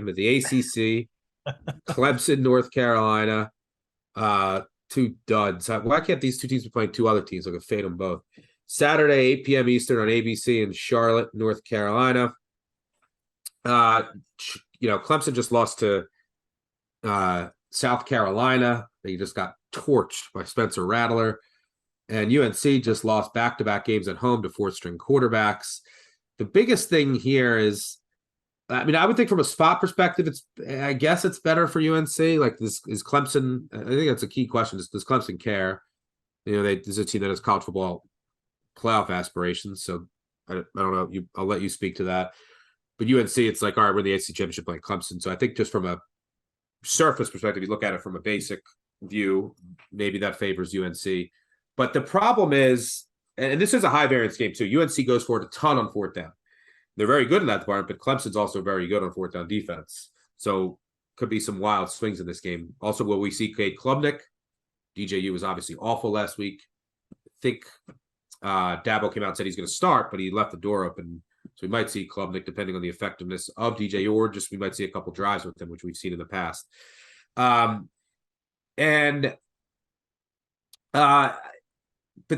of the ACC, Clemson, North Carolina, two duds. Why can't these two teams be playing two other teams? I could fade them both. Saturday, 8 p.m. Eastern on ABC in Charlotte, North Carolina. Clemson just lost to South Carolina. They just got torched by Spencer Rattler. And UNC just lost back-to-back games at home to fourth-string quarterbacks. The biggest thing here is, I mean, I would think from a spot perspective, I guess it's better for UNC. Like, this is Clemson. I think that's a key question. Does Clemson care? This is a team that has college football playoff aspirations. So I don't know. I'll let you speak to that. But UNC, it's like, all right, we're in the ACC championship playing Clemson. So I think just from a surface perspective, you look at it from a basic view, maybe that favors UNC. But the problem is, and this is a high variance game too, UNC goes for it a ton on fourth down. They're very good in that department, but Clemson's also very good on fourth down defense. So could be some wild swings in this game. Also, will we see Cade Klubnik? DJU was obviously awful last week. I think Dabo came out and said he's going to start, but he left the door open. So we might see Klubnik, depending on the effectiveness of DJ, or just we might see a couple drives with him, which we've seen in the past. But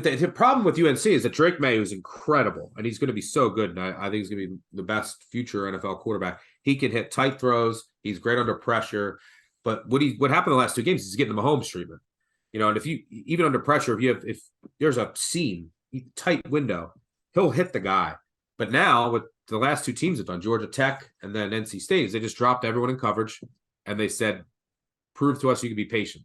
the problem with UNC is that Drake May is incredible, and he's going to be so good. And I think he's going to be the best future NFL quarterback. He can hit tight throws. He's great under pressure. But what happened in the last two games is he's getting the Mahomes treatment. And if you, even under pressure, if there's a seam, tight window, he'll hit the guy. But now what the last two teams have done, Georgia Tech and then NC State, they just dropped everyone in coverage, and they said, prove to us you can be patient,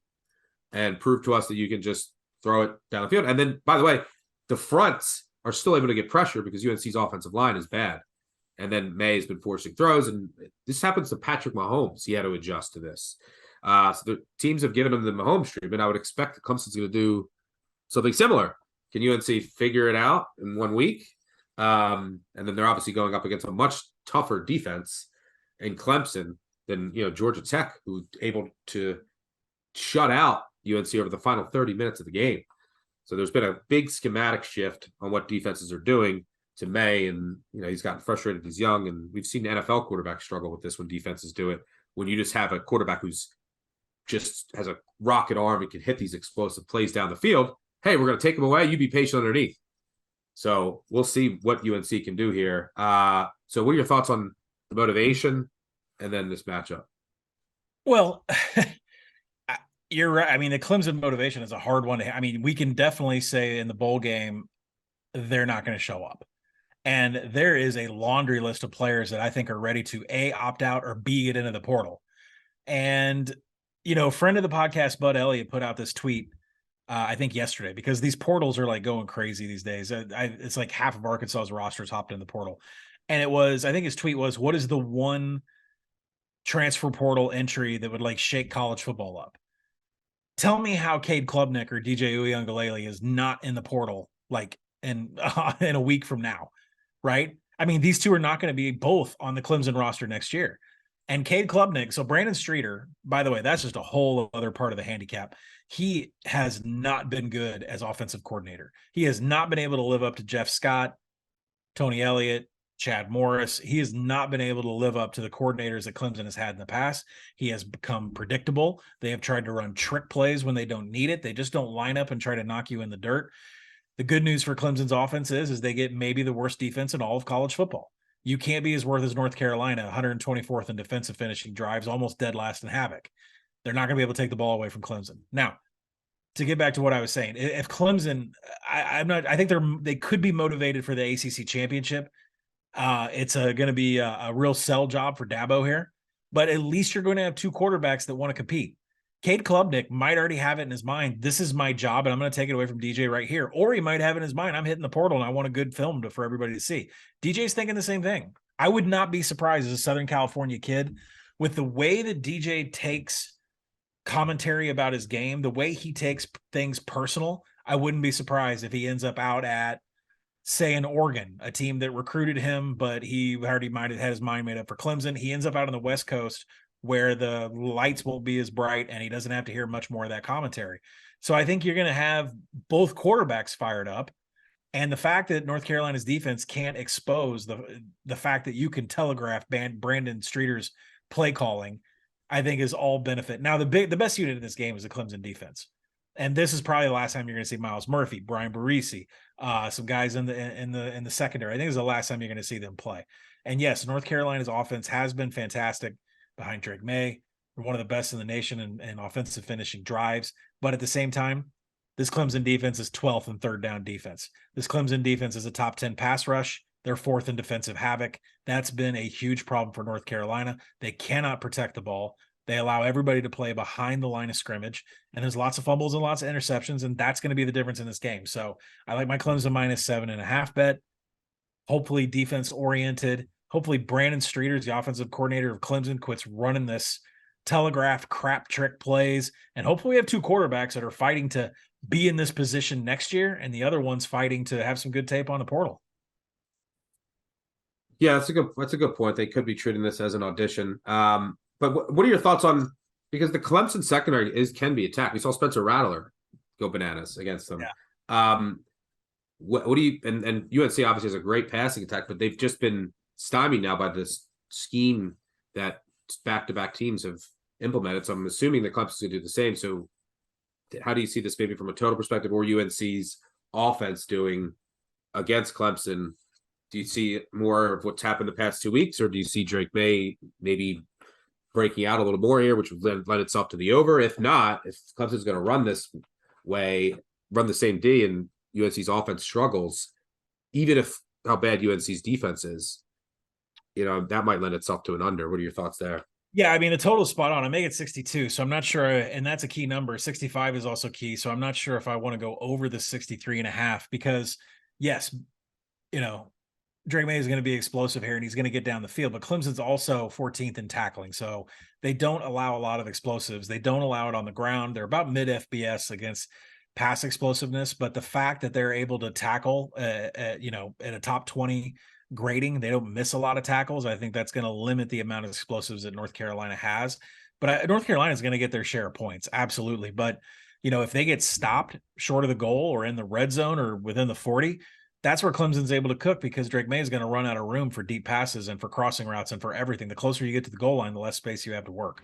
and prove to us that you can just throw it down the field. And then, by the way, the fronts are still able to get pressure because UNC's offensive line is bad. And then May has been forcing throws, and this happens to Patrick Mahomes. He had to adjust to this. So the teams have given him the Mahomes treatment. I would expect that Clemson's going to do something similar. Can UNC figure it out in 1 week? And then they're obviously going up against a much tougher defense in Clemson than Georgia Tech, who's able to shut out UNC over the final 30 minutes of the game. So there's been a big schematic shift on what defenses are doing to May, and he's gotten frustrated. He's young, and we've seen NFL quarterbacks struggle with this when defenses do it. When you just have a quarterback who's just has a rocket arm and can hit these explosive plays down the field, hey, we're going to take him away. You be patient underneath. So we'll see what UNC can do here. So what are your thoughts on the motivation and then this matchup? Well, you're right. I mean, the Clemson motivation is a hard one. We can definitely say in the bowl game, they're not going to show up. And there is a laundry list of players that I think are ready to A, opt out, or B, get into the portal. And, friend of the podcast, Bud Elliott, put out this tweet, I think yesterday, because these portals are like going crazy these days. It's like half of Arkansas's rosters hopped in the portal. And I think his tweet was, what is the one transfer portal entry that would like shake college football up? Tell me how Cade Klubnik or DJ Uiagalelei is not in the portal like in a week from now, right? I mean, these two are not going to be both on the Clemson roster next year. And Cade Klubnik, so Brandon Streeter, by the way, that's just a whole other part of the handicap. He has not been good as offensive coordinator. He has not been able to live up to Jeff Scott, Tony Elliott, Chad Morris. He has not been able to live up to the coordinators that Clemson has had in the past. He has become predictable. They have tried to run trick plays when they don't need it. They just don't line up and try to knock you in the dirt. The good news for Clemson's offense is they get maybe the worst defense in all of college football. You can't be as worth as North Carolina, 124th in defensive finishing drives, almost dead last in havoc. They're not going to be able to take the ball away from Clemson. Now, to get back to what I was saying, if Clemson, I think they could be motivated for the ACC championship. It's going to be a real sell job for Dabo here, but at least you're going to have two quarterbacks that want to compete. Cade Klubnik might already have it in his mind. This is my job, and I'm going to take it away from DJ right here. Or he might have it in his mind, I'm hitting the portal, and I want a good film for everybody to see. DJ's thinking the same thing. I would not be surprised as a Southern California kid with the way that DJ takes commentary about his game, the way he takes things personal. I wouldn't be surprised if he ends up out at, say, in Oregon, a team that recruited him, but he already might have had his mind made up for Clemson. He ends up out on the West Coast where the lights won't be as bright and he doesn't have to hear much more of that commentary. So I think you're going to have both quarterbacks fired up. And the fact that North Carolina's defense can't expose the fact that you can telegraph Brandon Streeter's play calling, I think is all benefit. Now, the best unit in this game is the Clemson defense. And this is probably the last time you're going to see Miles Murphy, Brian Barisi, some guys in the secondary. I think it's the last time you're going to see them play. And yes, North Carolina's offense has been fantastic behind Drake May. They're one of the best in the nation in offensive finishing drives. But at the same time, this Clemson defense is 12th in third down defense. This Clemson defense is a top 10 pass rush. They're fourth in defensive havoc. That's been a huge problem for North Carolina. They cannot protect the ball. They allow everybody to play behind the line of scrimmage, and there's lots of fumbles and lots of interceptions, and that's going to be the difference in this game. So I like my Clemson -7.5 bet. Hopefully defense oriented. Hopefully Brandon Streeter's the offensive coordinator of Clemson quits running this telegraph crap trick plays. And hopefully we have two quarterbacks that are fighting to be in this position next year, and the other one's fighting to have some good tape on the portal. Yeah, that's a good point. They could be treating this as an audition. But what are your thoughts on, because the Clemson secondary can be attacked. We saw Spencer Rattler go bananas against them. Yeah. What do you and UNC obviously has a great passing attack, but they've just been stymied now by this scheme that back-to-back teams have implemented. So I'm assuming that Clemson's going to do the same. So how do you see this maybe from a total perspective, or UNC's offense doing against Clemson? Do you see more of what's happened the past 2 weeks, or do you see Drake May maybe breaking out a little more here, which would lend itself to the over? If not, if Clemson's going to run this way, run the same D, and UNC's offense struggles, even if how bad UNC's defense is, that might lend itself to an under. What are your thoughts there? Yeah, I mean, the total spot on. I make it 62, so I'm not sure, and that's a key number. 65 is also key, so I'm not sure if I want to go over the 63.5 because, yes, Drake May is going to be explosive here and he's going to get down the field, but Clemson's also 14th in tackling. So they don't allow a lot of explosives. They don't allow it on the ground. They're about mid FBS against pass explosiveness, but the fact that they're able to tackle, at a top 20 grading, they don't miss a lot of tackles. I think that's going to limit the amount of explosives that North Carolina has, but North Carolina is going to get their share of points. Absolutely. But, if they get stopped short of the goal or in the red zone or within the 40, that's where Clemson's able to cook because Drake May is going to run out of room for deep passes and for crossing routes and for everything. The closer you get to the goal line, the less space you have to work.